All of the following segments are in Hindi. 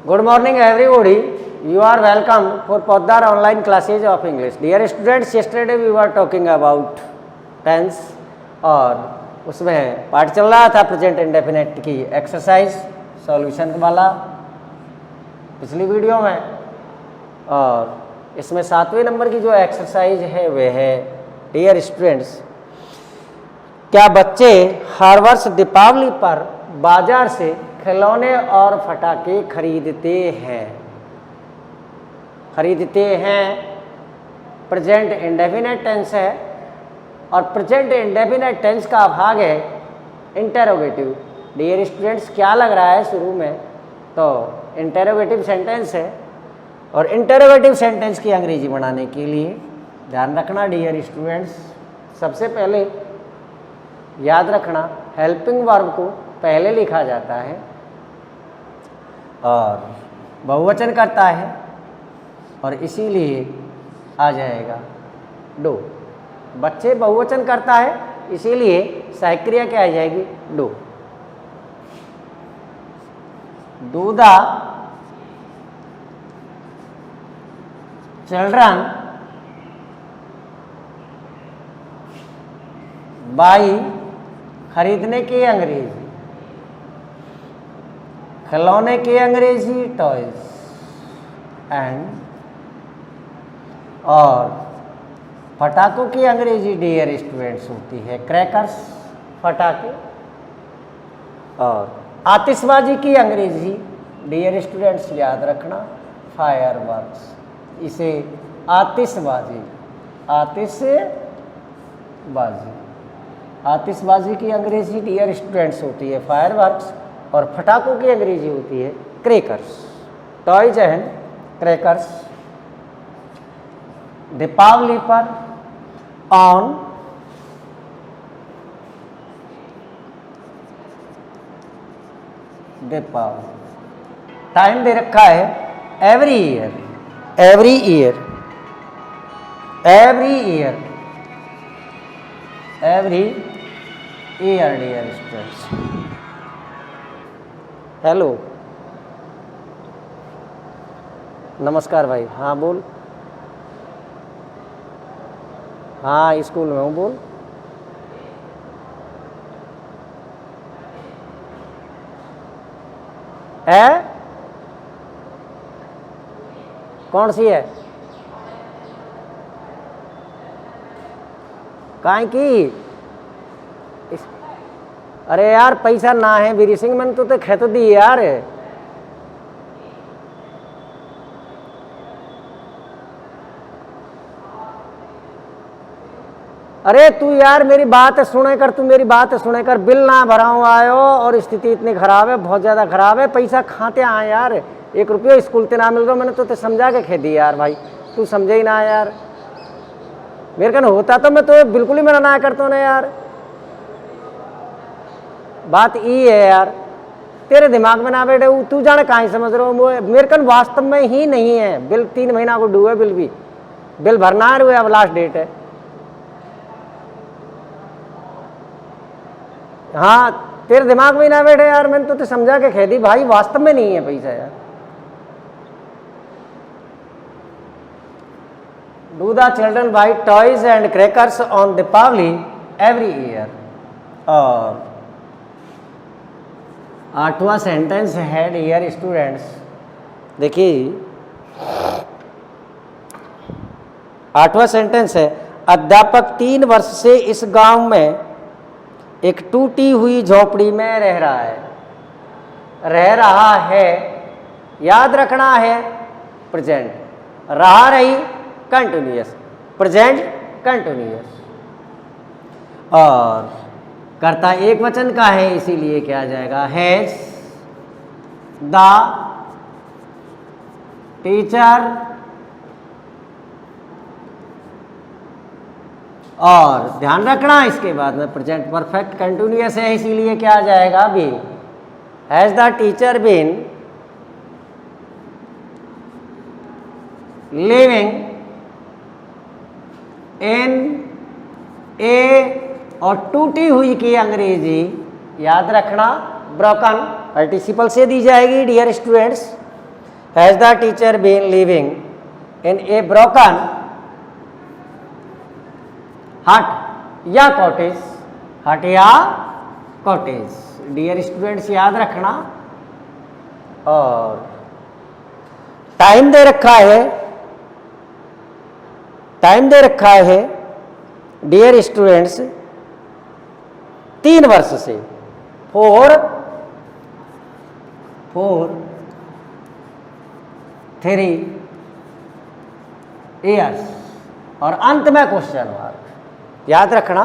Good morning everybody. You are welcome for Poddar online classes of English. Dear students, yesterday we were talking about tense और उसमें पार्ट चल रहा था प्रेजेंट इंडेफिनिट की एक्सरसाइज सॉल्यूशन वाला पिछली वीडियो में, और इसमें 7वें नंबर की जो एक्सरसाइज है वह है डियर स्टूडेंट्स, क्या बच्चे हर वर्ष दीपावली पर बाजार से खिलौने और पटाखे खरीदते हैं। प्रेजेंट इंडेफिनिट टेंस है और प्रेजेंट इंडेफिनिट टेंस का भाग है इंटेरोगेटिव। डियर स्टूडेंट्स, क्या लग रहा है शुरू में? तो इंटेरोगेटिव सेंटेंस है, और इंटेरोगेटिव सेंटेंस की अंग्रेजी बनाने के लिए ध्यान रखना डियर स्टूडेंट्स, सबसे पहले याद रखना हेल्पिंग वर्ब को पहले लिखा जाता है और बहुवचन करता है, और इसीलिए आ जाएगा डू। बच्चे बहुवचन करता है, इसीलिए सहायक क्रिया क्या आ जाएगी? Do. Do the children by, खरीदने की अंग्रेजी, खिलौने की अंग्रेजी टॉयज, एंड और पटाखों की अंग्रेजी डियर स्टूडेंट्स होती है क्रैकर्स, पटाखे। और आतिशबाजी की अंग्रेजी डियर स्टूडेंट्स याद रखना फायरवर्क्स। इसे आतिशबाजी की अंग्रेजी डियर स्टूडेंट्स होती है फायरवर्क्स, और पटाखों की अंग्रेजी होती है crackers, toys and crackers. Deepawali पर ऑन दीपावली, टाइम दे रखा है every year dear students. Hello, नमस्कार भाई। हाँ बोल। हाँ स्कूल में हूँ, बोल। है कौन सी है? काहे की? अरे यार पैसा ना है वीरी सिंह, मैंने तो खेत दी यार। अरे तू यार मेरी बात सुने कर, बिल ना भराऊँ आयो और स्थिति इतनी खराब है, बहुत ज़्यादा खराब है। पैसा खाते आए यार, 1 रुपये स्कूल ते ना मिल रहा। मैंने तो समझा के खे दी यार भाई, तू समझे ही ना यार। मेरे कन होता तो मैं तो बिल्कुल ही मना ना करता ना यार। बात ये है यार, तेरे दिमाग में ना बैठे, तू जाने कहाँ समझ रहा हूँ। मेरे कन वास्तव में ही नहीं है बिल। 3 महीना को डू है बिल भरना है, अब लास्ट डेट है। हाँ तेरे दिमाग में ही ना बैठे यार, मैंने तो समझा के कह दी भाई, वास्तव में नहीं है पैसा यार। Do the children buy toys and crackers on Deepawali every year. और 8वां सेंटेंस है डियर स्टूडेंट्स, देखिए 8वां सेंटेंस है, अध्यापक 3 वर्ष से इस गांव में एक टूटी हुई झोपड़ी में रह रहा है। याद रखना है प्रेजेंट, रहा रही कंटिन्यूअस, प्रेजेंट कंटिन्यूअस, और कर्ता एक वचन का है, इसीलिए क्या आ जाएगा? हैज द टीचर, और ध्यान रखना इसके बाद में प्रेजेंट परफेक्ट कंटिन्यूअस है, इसीलिए क्या आ जाएगा? B. Has the teacher been living in a, और टूटी हुई की अंग्रेजी याद रखना ब्रोकन पार्टिसिपल से दी जाएगी dear students. Has the teacher been living in a broken hut या कॉटेज, हट या कॉटेज। डियर स्टूडेंट्स याद रखना। और टाइम दे रखा है, टाइम दे रखा है डियर स्टूडेंट्स 3 वर्ष से, 4 3 ईयर्स और अंत में क्वेश्चन मार्क। याद रखना,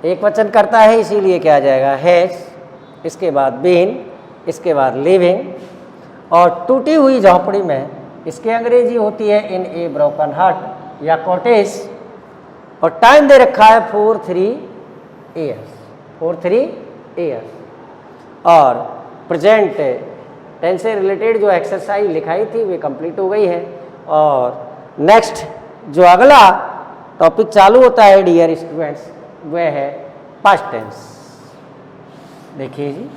एक वचन करता है इसीलिए क्या आ जाएगा हैज, इसके बाद बीन, इसके बाद लिविंग, और टूटी हुई झोपड़ी में इसकी अंग्रेजी होती है इन ए ब्रोकन हट या कॉटेज, और टाइम दे रखा है 4 3 ईयर्स, 4 3 ईयर्स। और प्रेजेंट टेंस से रिलेटेड जो एक्सरसाइज लिखाई थी वे कंप्लीट हो गई है। और नेक्स्ट जो अगला टॉपिक चालू होता है डियर स्टूडेंट्स वह है पास्ट टेंस। देखिए जी,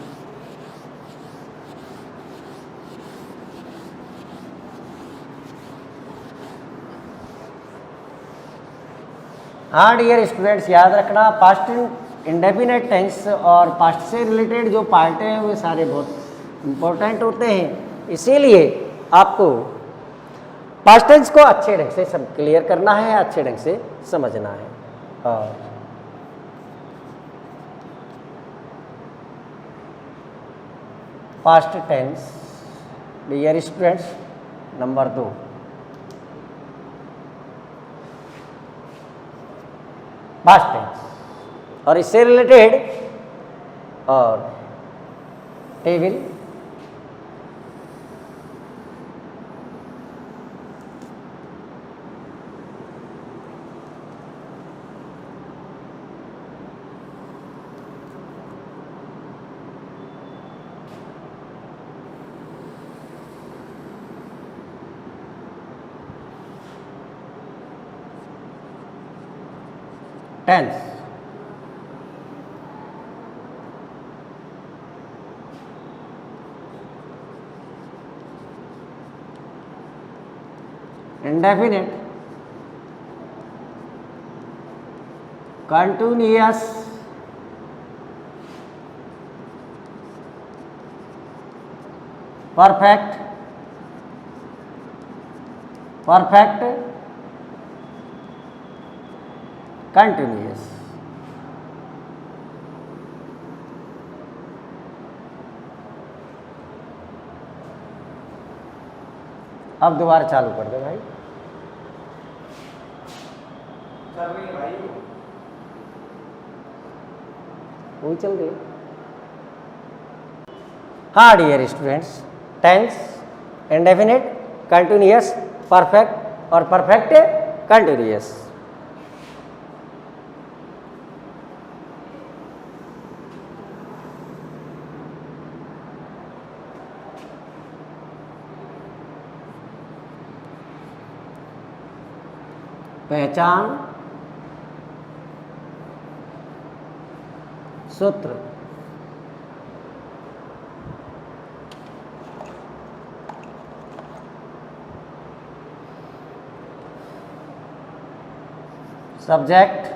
हाँ डियर स्टूडेंट्स याद रखना, पास्ट इंडेफिनेट टेंस और पास्ट से रिलेटेड जो पार्ट हैं वे सारे बहुत इम्पोर्टेंट होते हैं, इसीलिए आपको पास्ट टेंस को अच्छे ढंग से सब क्लियर करना है, अच्छे ढंग से समझना है। और past tense dear students number 2, past tense और इससे रिलेटेड और table tense. Indefinite, continuous, perfect, perfect continuous. अब दोबारा चालू कर दे भाई। वही चल रही। हाँ dear students, tense, indefinite, continuous, perfect और परफेक्ट कंटिन्यूअस। पहचान सूत्र, सब्जेक्ट,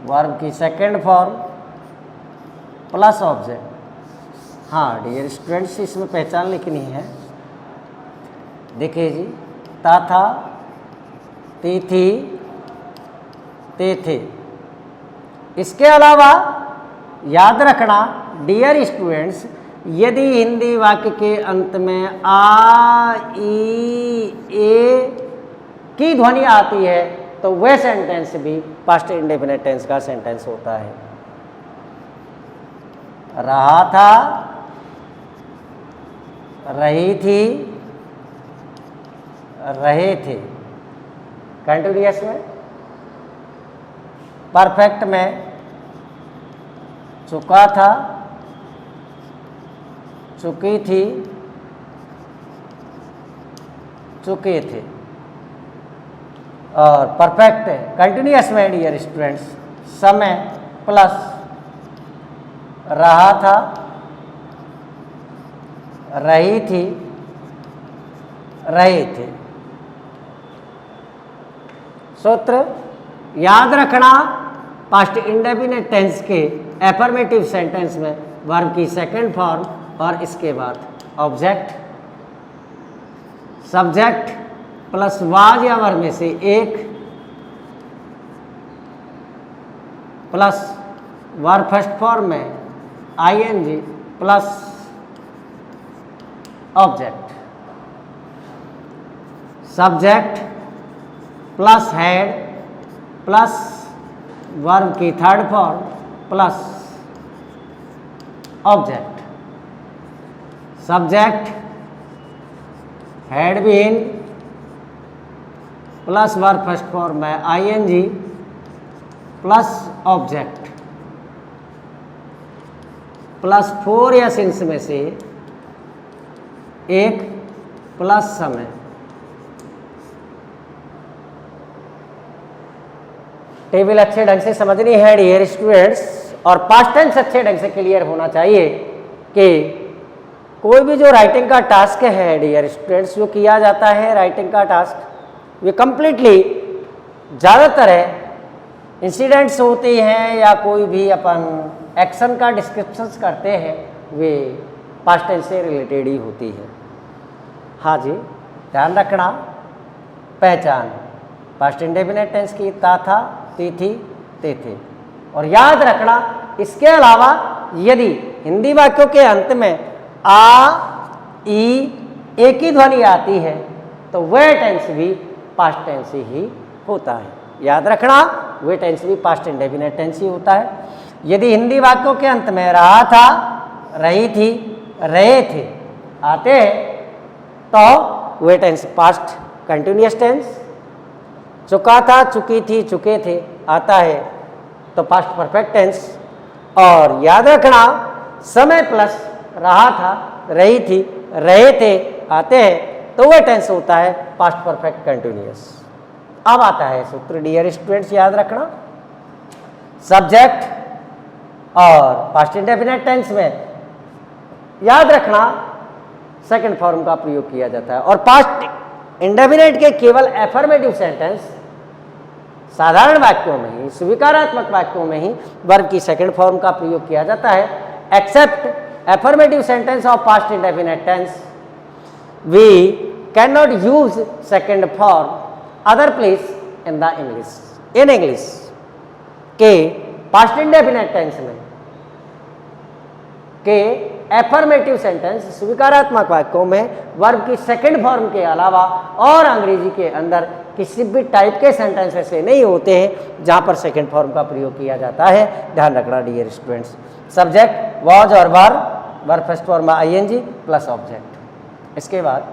वर्ब की सेकंड फॉर्म प्लस ऑब्जेक्ट। हाँ डियर स्टूडेंट्स, इसमें पहचान लिखनी है। देखिए जी, ता था, ती थी, ते थे। इसके अलावा याद रखना डियर स्टूडेंट्स, यदि हिंदी वाक्य के अंत में आ, ई, ए की ध्वनि आती है तो वह सेंटेंस भी पास्ट इंडेफिनिट टेंस का सेंटेंस होता है। रहा था, रही थी, रहे थे। कंटिन्यूअस में, परफेक्ट में चुका था, चुकी थी, चुके थे। और परफेक्ट कंटिन्यूअस में डियर स्टूडेंट्स समय प्लस रहा था, रही थी, रहे थे। सूत्र याद रखना, पास्ट इंडेफिनिट टेंस के एफर्मेटिव सेंटेंस में वर्ब की सेकंड फॉर्म और इसके बाद ऑब्जेक्ट, सब्जेक्ट प्लस वाज या वर्ब में से एक प्लस वर्ब फर्स्ट फॉर्म में ING plus object, subject plus had plus verb की third form plus object, subject had been plus verb first form में आईएनजी प्लस ऑब्जेक्ट प्लस 4 या सिंस में से एक प्लस समय। टेबल अच्छे ढंग से समझनी है डियर स्टूडेंट्स, और पास्ट टेंस अच्छे ढंग से क्लियर होना चाहिए कि कोई भी जो राइटिंग का टास्क है डियर स्टूडेंट्स, जो किया जाता है राइटिंग का टास्क, ये कंप्लीटली ज़्यादातर है इंसिडेंट्स होते हैं या कोई भी अपन एक्शन का डिस्क्रिप्शंस करते हैं, वे पास्ट टेंस से रिलेटेड ही होती है। हाँ जी, ध्यान रखना, पहचान पास्ट इंडेफिनिट टेंस की ता था, ती थी, ते थे। और याद रखना, इसके अलावा यदि हिंदी वाक्यों के अंत में आ, ई एक ही ध्वनि आती है तो वह टेंस भी पास्ट टेंस ही होता है। याद रखना, वह टेंस भी पास्ट इंडेफिनिट टेंस ही होता है। यदि हिंदी वाक्यों के अंत में रहा था, रही थी, रहे थे आते हैं तो वह टेंस पास्ट कंटिन्यूअस टेंस। चुका था, चुकी थी, चुके थे आता है तो पास्ट परफेक्ट टेंस। और याद रखना, समय प्लस रहा था, रही थी, रहे थे आते हैं तो वह टेंस होता है पास्ट परफेक्ट कंटिन्यूअस। अब आता है सूत्र डियर स्टूडेंट्स, याद रखना, सब्जेक्ट और पास्ट इंडेफिनिट टेंस में याद रखना सेकंड फॉर्म का प्रयोग किया जाता है। और पास्ट इंडेफिनिट के केवल एफर्मेटिव सेंटेंस, साधारण वाक्यों में ही, स्वीकारात्मक वाक्यों में ही वर्ब की सेकंड फॉर्म का प्रयोग किया जाता है। Except affirmative sentence of past indefinite tense, we cannot use second form other place in the English. In English के past indefinite tense में के एफर्मेटिव सेंटेंस, स्वीकारात्मक वाक्यों में वर्ब की सेकंड फॉर्म के अलावा और अंग्रेजी के अंदर किसी भी टाइप के सेंटेंस ऐसे नहीं होते हैं जहां पर सेकंड फॉर्म का प्रयोग किया जाता है। ध्यान रखना डियर स्टूडेंट्स, सब्जेक्ट वाज और verb first form ING plus object. इसके बाद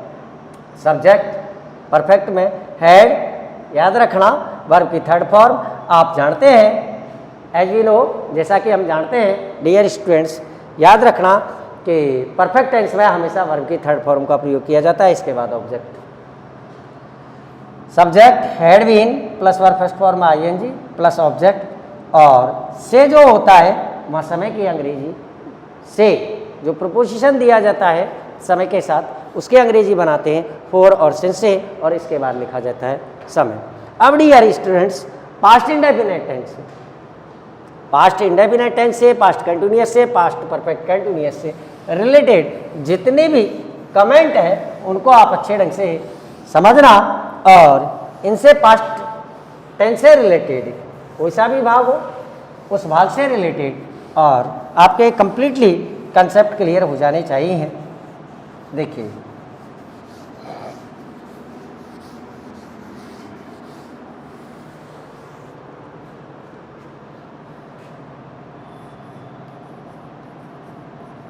सब्जेक्ट परफेक्ट में हेड, याद रखना वर्ब की थर्ड फॉर्म। आप जानते हैं, एज वी नो, जैसा कि हम जानते हैं डियर स्टूडेंट्स, याद रखना कि परफेक्ट टेंस में हमेशा वर्ब की थर्ड फॉर्म का प्रयोग किया जाता है। इसके बाद object, subject had been plus verb first form ING plus object. और से जो होता है वहाँ समय की अंग्रेजी से जो प्रपोजिशन दिया जाता है समय के साथ, उसके अंग्रेजी बनाते हैं फॉर और सिंस से, और इसके बाद लिखा जाता है समय। अब dear students, past indefinite tense से, पास्ट इंडेफिनिट टेंस से, पास्ट कंटिन्यूअस से, पास्ट परफेक्ट कंटिन्यूअस से रिलेटेड जितने भी कमेंट है उनको आप अच्छे ढंग से समझना, और इनसे पास्ट टेंस से रिलेटेड कोई सा भी भाग हो उस भाग से रिलेटेड और आपके कंप्लीटली कंसेप्ट क्लियर हो जाने चाहिए। देखिए,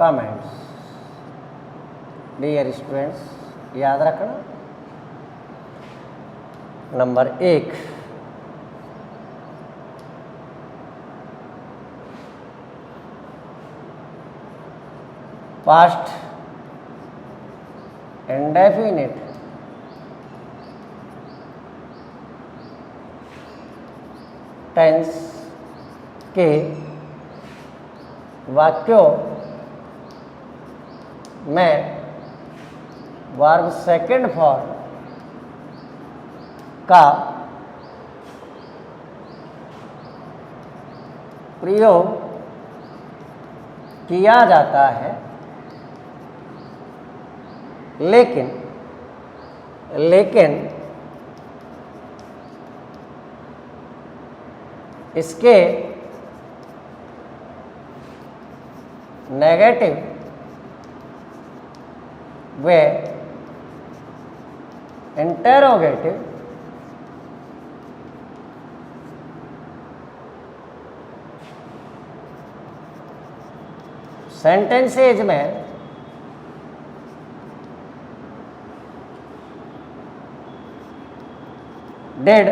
कमेंट्स डियर स्टूडेंट्स, याद रखना, नंबर 1, पास्ट इंडेफिनिट टेंस के वाक्यों में वर्ब सेकंड फॉर्म का प्रयोग किया जाता है, लेकिन इसके नेगेटिव व इंटेरोगेटिव सेंटेंसेज में did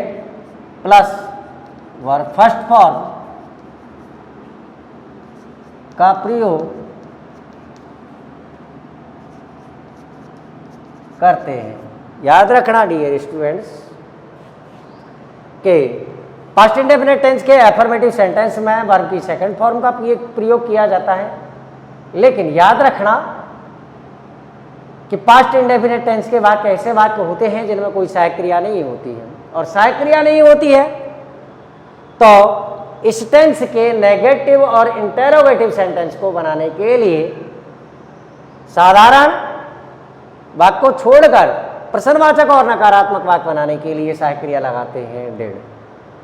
plus verb first form का प्रयोग करते हैं। याद रखना डियर स्टूडेंट्स के पास्ट इंडेफिनिट टेंस के एफर्मेटिव सेंटेंस में वर्ब की सेकंड फॉर्म का प्रयोग किया जाता है, लेकिन याद रखना कि पास्ट इंडेफिनिट टेंस के वाक्य ऐसे वाक्य होते हैं जिनमें कोई सहायक क्रिया नहीं होती है, और सहायक क्रिया नहीं होती है तो इस टेंस के नेगेटिव और इंटेरोगेटिव सेंटेंस को बनाने के लिए साधारण वाक्य को छोड़कर प्रश्नवाचक और नकारात्मक वाक्य बनाने के लिए सहायक क्रिया लगाते हैं डिड।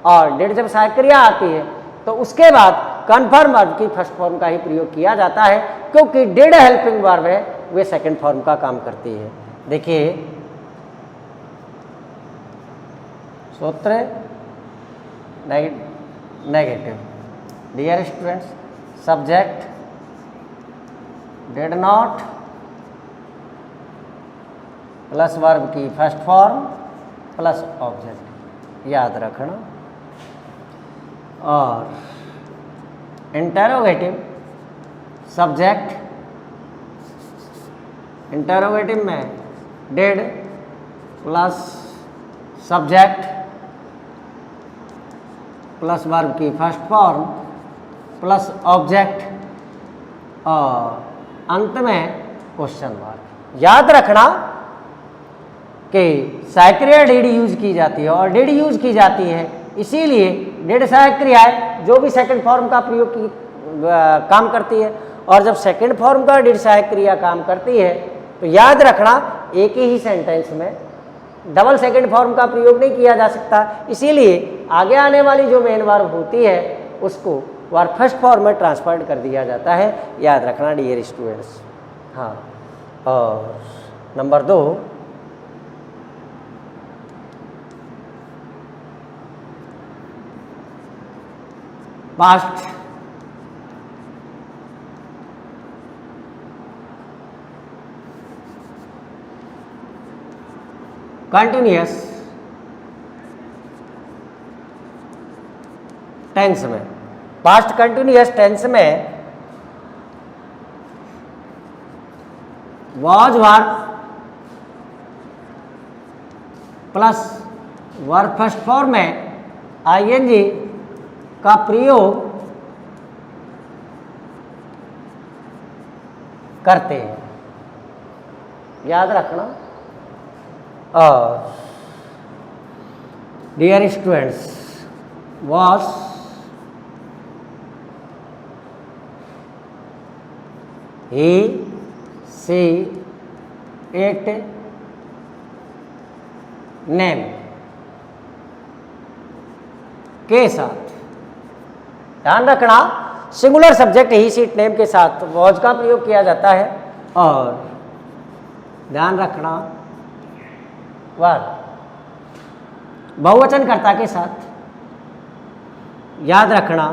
और डिड जब सहायक क्रिया आती है तो उसके बाद कन्फर्म वर्ब की फर्स्ट फॉर्म का ही प्रयोग किया जाता है, क्योंकि डिड हेल्पिंग वर्ब है, वे सेकंड फॉर्म का काम करती है। देखिए सूत्र negative. Dear students, subject did not plus verb की फर्स्ट फॉर्म प्लस ऑब्जेक्ट, याद रखना। और इंटेरोगेटिव सब्जेक्ट, इंटेरोगेटिव में did plus subject plus verb की फर्स्ट फॉर्म प्लस ऑब्जेक्ट और अंत में क्वेश्चन मार्क। याद रखना कि सहायक क्रिया डिड यूज की जाती है और डिड यूज की जाती है, इसीलिए डिड सहायक क्रिया है जो भी सेकंड फॉर्म का प्रयोग की काम करती है, और जब सेकंड फॉर्म का डिड सहायक क्रिया काम करती है तो याद रखना एक ही सेंटेंस में डबल सेकंड फॉर्म का प्रयोग नहीं किया जा सकता, इसीलिए आगे आने वाली जो मेन वर्ब होती है उसको वर्ब फर्स्ट फॉर्म में ट्रांसफर्ड कर दिया जाता है। याद रखना डियर स्टूडेंट्स। हाँ, और नंबर 2, पास्ट कंटिन्यूअस टेंस में, पास्ट कंटिन्यूअस टेंस में was verb plus verb first form में आईएनजी का प्रयोग करते हैं, याद रखना। और dear students, was he she it name के साथ, ध्यान रखना singular subject he she it name के साथ वॉज का प्रयोग किया जाता है, और ध्यान रखना वर्ब बहुवचन कर्ता के साथ, याद रखना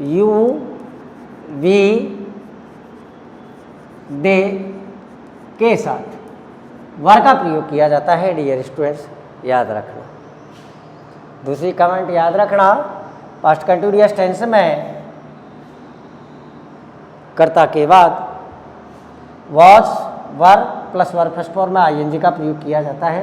यू वी दे के साथ वर्ब का प्रयोग किया जाता है डियर स्टूडेंट्स, याद रखना। दूसरी कमेंट याद रखना, पास्ट कंटिन्यूअस टेंस में कर्ता के बाद was verb plus verb first form में आईएनजी का प्रयोग किया जाता है।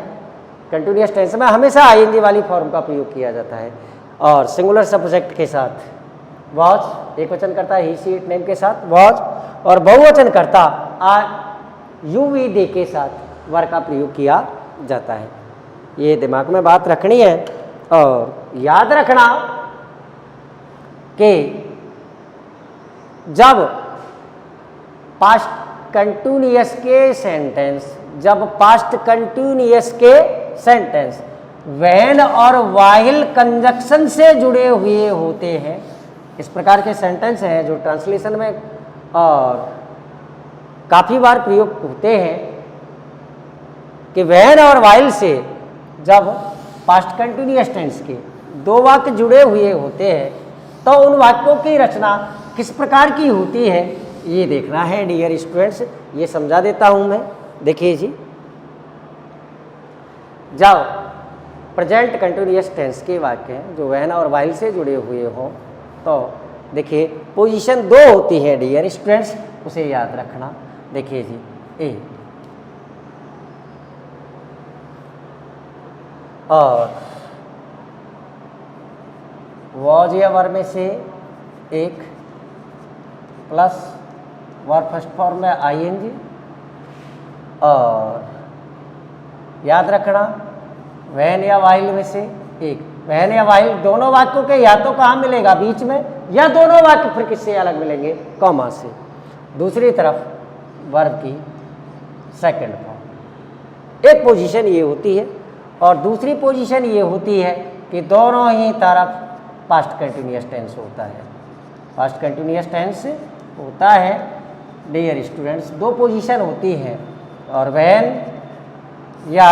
कंटिन्यूअस टेंस में हमेशा आईएनजी वाली फॉर्म का प्रयोग किया जाता है, और सिंगुलर सब्जेक्ट के साथ वॉज, एक वचन करता ही सी इट नेम के साथ वॉज, और बहुवचन करता यूवी दे के साथ वर का प्रयोग किया जाता है। ये दिमाग में बात रखनी है और याद रखना कि जब पास्ट कंटिन्यूअस के सेंटेंस व्हेन और व्हाइल कंजक्शन से जुड़े हुए होते हैं, इस प्रकार के सेंटेंस हैं जो ट्रांसलेशन में और काफ़ी बार प्रयोग होते हैं कि व्हेन और व्हाइल से जब पास्ट कंटिन्यूअस टेंस के दो वाक्य जुड़े हुए होते हैं तो उन वाक्यों की रचना किस प्रकार की होती है ये देखना है डियर स्टूडेंट्स। ये समझा देता हूं मैं, देखिए जी। जाओ प्रेजेंट कंटिन्यूअस टेंस के वाक्य हैं जो व्हेन और व्हाइल से जुड़े हुए हों तो देखिए पोजीशन दो होती है डियर स्टूडेंट्स, उसे याद रखना। देखिए जी, ए और वॉज या वर में से एक प्लस वर फर्स्ट फॉर्म में आईएनजी, और याद रखना व्हेन या व्हाइल में से एक। व्हेन या व्हाइल दोनों वाक्यों के या तो कहाँ मिलेगा बीच में, या दोनों वाक्य फिर किससे अलग मिलेंगे, कॉमा से। दूसरी तरफ वर्ब की सेकंड फॉर्म। एक पोजीशन ये होती है और दूसरी पोजीशन ये होती है कि दोनों ही तरफ पास्ट कंटिन्यूअस टेंस होता है। पास्ट कंटिन्यूअस टेंस होता है डियर स्टूडेंट्स, दो पोजीशन होती है, और व्हेन या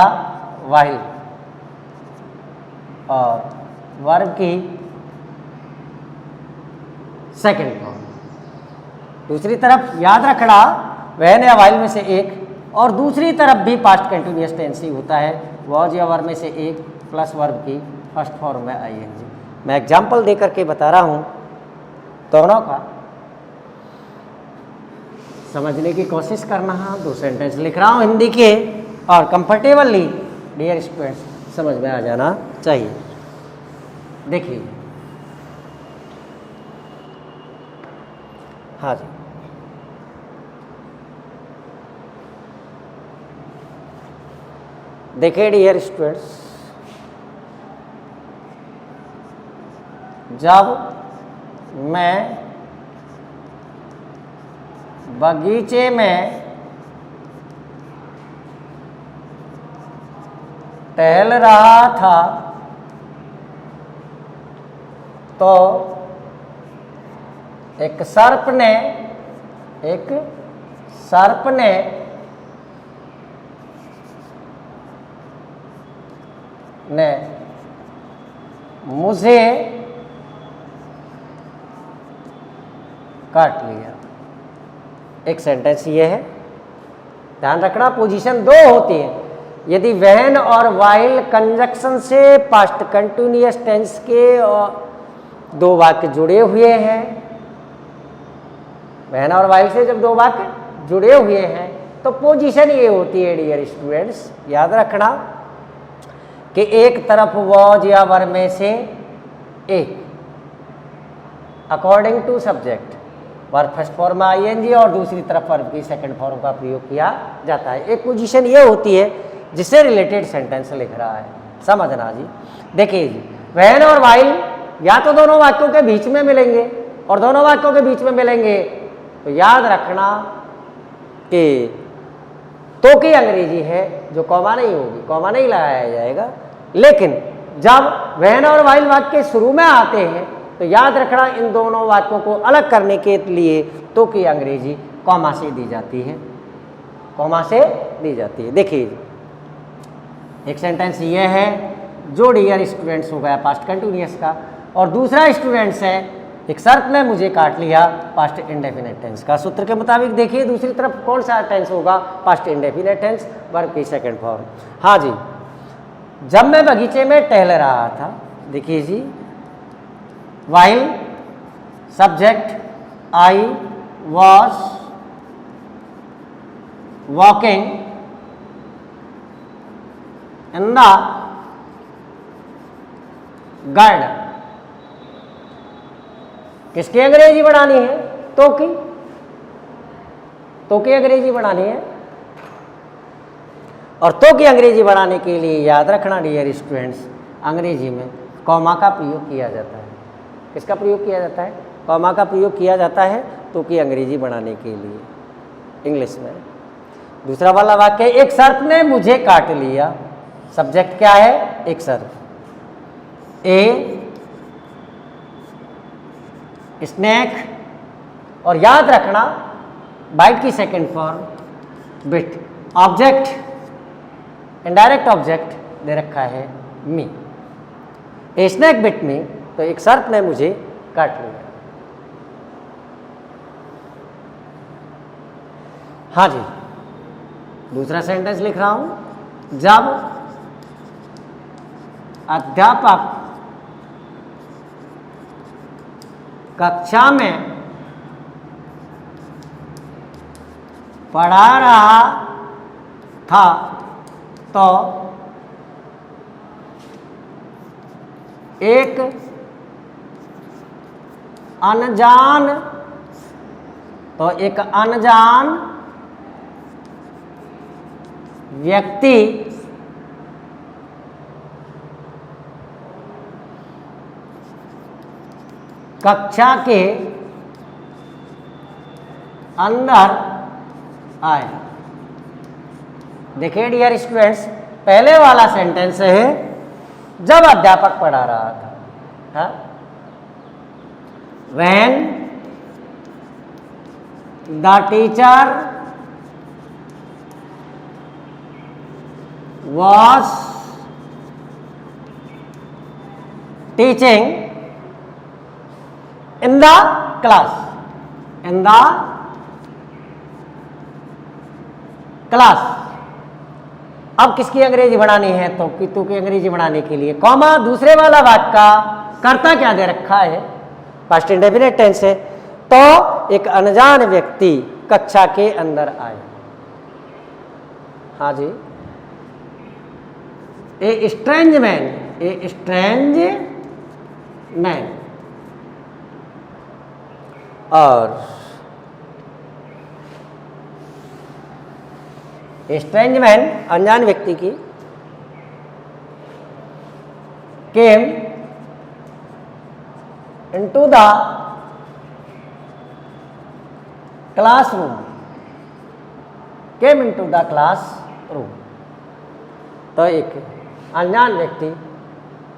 व्हाइल और वर्ब की सेकंड फॉर्म। दूसरी तरफ याद रखना व्हेन या व्हाइल में से एक, और दूसरी तरफ भी पास्ट कंटिन्यूअस टेंस ही होता है, वॉज या वर में से एक प्लस वर्ब की फर्स्ट फॉर्म में आईएनजी। मैं एग्जाम्पल दे करके बता रहा हूँ, दोनों का समझने की कोशिश करना है। दो सेंटेंस लिख रहा हूँ हिंदी के और कंफर्टेबली डियर स्टूडेंट्स समझ में आ जाना चाहिए। देखिए, हाँ जी, देखिए डियर स्टूडेंट्स, जब मैं बगीचे में टहल रहा था तो एक सर्प ने मुझे काट लिया। एक सेंटेंस ये है, ध्यान रखना पोजीशन दो होती है। यदि व्हेन और व्हाइल कंजक्शन से पास्ट कंटिन्यूअस टेंस के दो वाक्य जुड़े हुए हैं, व्हेन और व्हाइल से जब दो वाक्य जुड़े हुए हैं तो पोजीशन ये होती है डियर स्टूडेंट्स, याद रखना कि एक तरफ वॉज या वर में से एक according to subject verb first form में आईएनजी और दूसरी तरफ वर्ब की सेकंड फॉर्म का प्रयोग किया जाता है। एक पोजीशन ये होती है जिससे रिलेटेड सेंटेंस लिख रहा है, समझना जी। देखिए जी, व्हेन और व्हाइल या तो दोनों वाक्यों के बीच में मिलेंगे, और दोनों वाक्यों के बीच में मिलेंगे तो याद रखना कि तो की अंग्रेजी है जो कॉमा नहीं होगी, कॉमा नहीं लगाया जाएगा। लेकिन जब व्हेन और व्हाइल वाक्य शुरू में आते हैं तो याद रखना इन दोनों वाक्यों को अलग करने के लिए तो की अंग्रेजी कॉमा से दी जाती है, कॉमा से दी जाती है। देखिए, एक सेंटेंस ये है जो डियर स्टूडेंट्स हो गया पास्ट कंटिन्यूअस का, और दूसरा स्टूडेंट्स है एक सर्प ने मुझे काट लिया, पास्ट इंडेफिनिट टेंस का। सूत्र के मुताबिक देखिए दूसरी तरफ कौन सा टेंस होगा, पास्ट इंडेफिनिट टेंस, वर्ब की सेकंड फॉर्म। हाँ जी, जब मैं बगीचे में टहल रहा था, देखिए जी, while subject I was walking in the garden. किसकी अंग्रेजी बनानी है, तो की अंग्रेजी बनानी है और तो की अंग्रेजी बढ़ाने के लिए याद रखना डियर स्टूडेंट्स, अंग्रेजी में कॉमा का प्रयोग किया जाता है। किसका प्रयोग किया जाता है? कॉमा का प्रयोग किया जाता है तो की अंग्रेजी बढ़ाने के लिए इंग्लिश में। दूसरा वाला वाक्य, एक सर्प ने मुझे काट लिया। सब्जेक्ट क्या है? एक सर्प। ए स्नेक, और याद रखना बाइट की second form bit. Object indirect object दे रखा है मी। ए स्नेक बिट मी, तो एक सर्प ने मुझे काट लिया। हाँ जी, दूसरा सेंटेंस लिख रहा हूं। जब अध्यापक कक्षा में पढ़ा रहा था तो एक अनजान व्यक्ति कक्षा के अंदर आए। देखिए डियर स्टूडेंट्स, पहले वाला सेंटेंस है जब अध्यापक पढ़ा रहा था, when the teacher was teaching in the class, in the class। अब किसकी अंग्रेजी बढ़ानी है? तो कितु की अंग्रेजी बढ़ाने के लिए कॉमा दूसरे वाला वाक्य का कर्ता क्या दे रखा है? पास्ट इंडेफिनिट टेंस है। तो एक अनजान व्यक्ति कक्षा के अंदर आए। हाँ जी, a strange man, a strange man. और स्ट्रेंज मैन अनजान व्यक्ति की came into the classroom, came into the classroom. तो एक अनजान व्यक्ति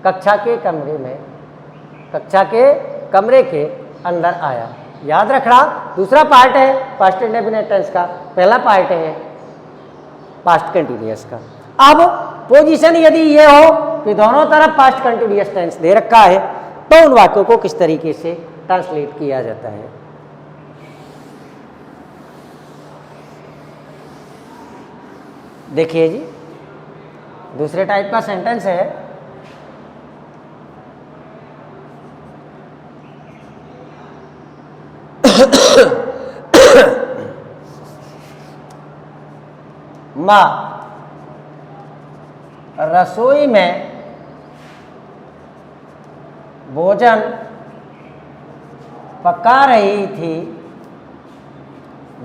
कक्षा के कमरे के अंदर आया। याद रखना दूसरा पार्ट है पास्ट इंडेफिनिट टेंस का, पहला पार्ट है पास्ट कंटिन्यूअस का। अब पोजीशन यदि ये हो कि दोनों तरफ पास्ट कंटिन्यूअस टेंस दे रखा है तो उन वाक्यों को किस तरीके से ट्रांसलेट किया जाता है। देखिए जी, दूसरे टाइप का सेंटेंस है, माँ रसोई में भोजन पका रही थी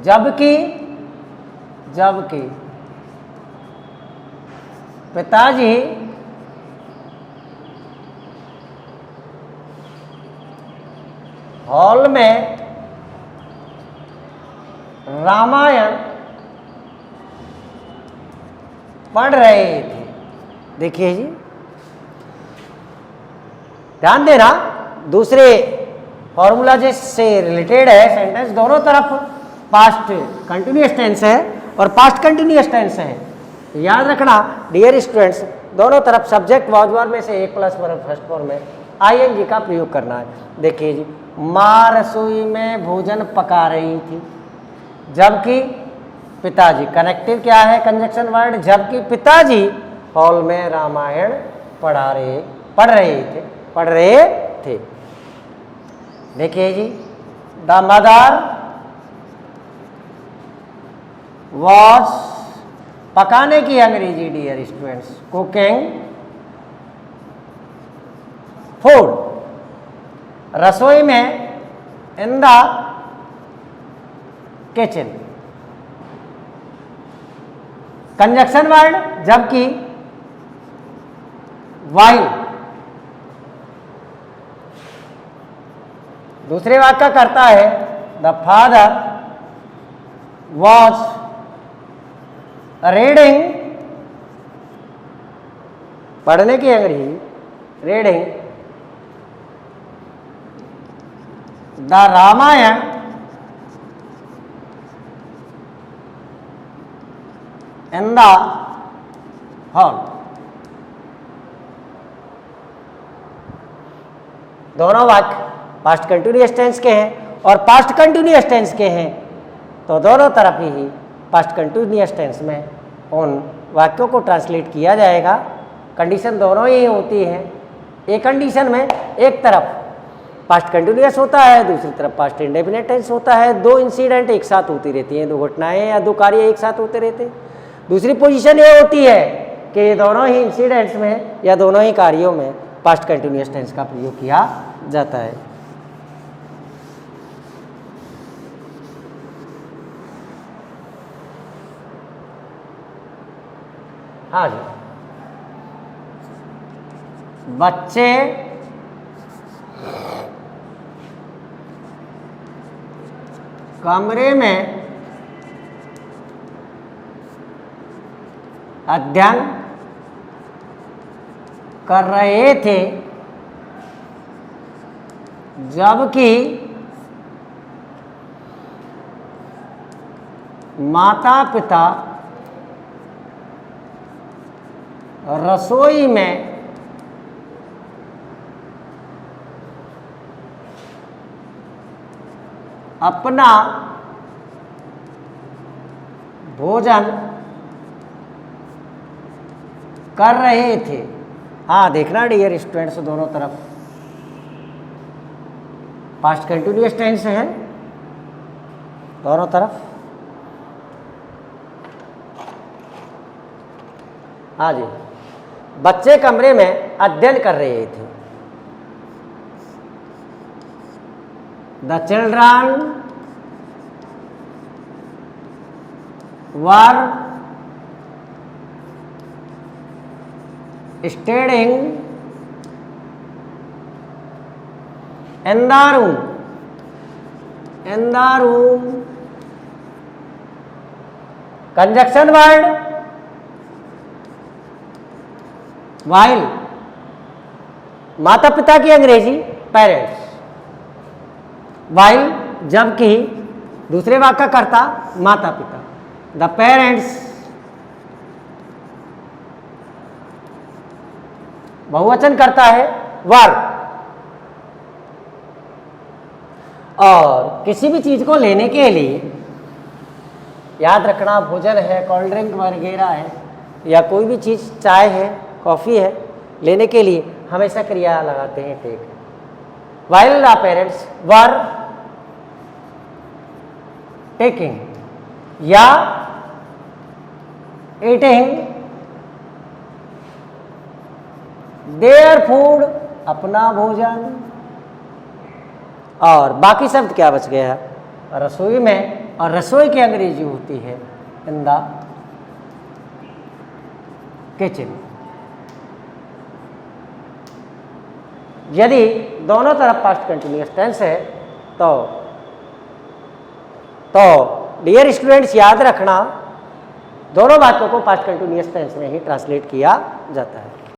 जबकि पिताजी हॉल में रामायण पढ़ रहे थे। देखिए जी, ध्यान देना, दूसरे फॉर्मूला से रिलेटेड है सेंटेंस, दोनों तरफ पास्ट कंटिन्यूअस टेंस है और पास्ट कंटिन्यूअस टेंस है। याद रखना डियर स्टूडेंट्स, दोनों तरफ सब्जेक्ट वाज वर्ब में से एक प्लस वर्ब फर्स्ट फॉर्म में आईएनजी का प्रयोग करना है। देखिए जी, माँ रसोई में भोजन पका रही थी जबकि पिताजी, कनेक्टिव क्या है? कंजक्शन वर्ड, जबकि पिताजी हॉल में रामायण पढ़ रहे थे। देखिए जी, द मदर वॉज, पकाने की अंग्रेजी डियर स्टूडेंट्स, कुकिंग फूड, रसोई में in the kitchen, conjunction word जबकि वाइल दूसरे वाक्य का करता है द फादर वॉज रीडिंग, पढ़ने की अंग्रेजी reading the Ramayana in the hall. दोनों वाक्य पास्ट कंटिन्यूअस टेंस के हैं और पास्ट कंटिन्यूअस टेंस के हैं, तो दोनों तरफ ही पास्ट कंटिन्यूअस टेंस में उन वाक्यों को ट्रांसलेट किया जाएगा। कंडीशन दोनों ही होती है। एक कंडीशन में एक तरफ पास्ट कंटिन्यूअस होता है, दूसरी तरफ पास्ट इंडेफिनिट टेंस होता है। दो इंसिडेंट एक साथ होती रहती हैं, दो घटनाएं या दो कार्य एक साथ होते रहते हैं। दूसरी पोजीशन ये होती है कि दोनों ही इंसिडेंट्स में या दोनों ही कार्यों में पास्ट कंटिन्यूअस टेंस का प्रयोग किया जाता है। हाँ जी, बच्चे कमरे में अध्ययन कर रहे थे जबकि माता पिता रसोई में अपना भोजन कर रहे थे। हाँ, देखना डियर स्टूडेंट्स, दोनों तरफ पास्ट कंटिन्यूअस टेंस है दोनों तरफ। हाँ जी, बच्चे कमरे में अध्ययन कर रहे थे। The children were studying in the room, in the room। Conjunction word while, माता पिता की अंग्रेजी पेरेंट्स, while जबकि दूसरे वाक्य का कर्ता माता पिता। द पेरेंट्स बहुवचन करता है वर। और किसी भी चीज को लेने के लिए, याद रखना, भोजन है, कोल्ड ड्रिंक वगैरह है, या कोई भी चीज, चाय है, कॉफी है, लेने के लिए हमेशा क्रिया लगाते हैं take. While the parents were taking या ईटिंग देयर फूड, अपना भोजन। और बाकी शब्द क्या बच गया? रसोई में, और रसोई की अंग्रेजी होती है इन द किचन। यदि दोनों तरफ पास्ट कंटिन्यूअस टेंस है तो डियर स्टूडेंट्स याद रखना, दोनों बातों को पास्ट कंटिन्यूअस टेंस में ही ट्रांसलेट किया जाता है।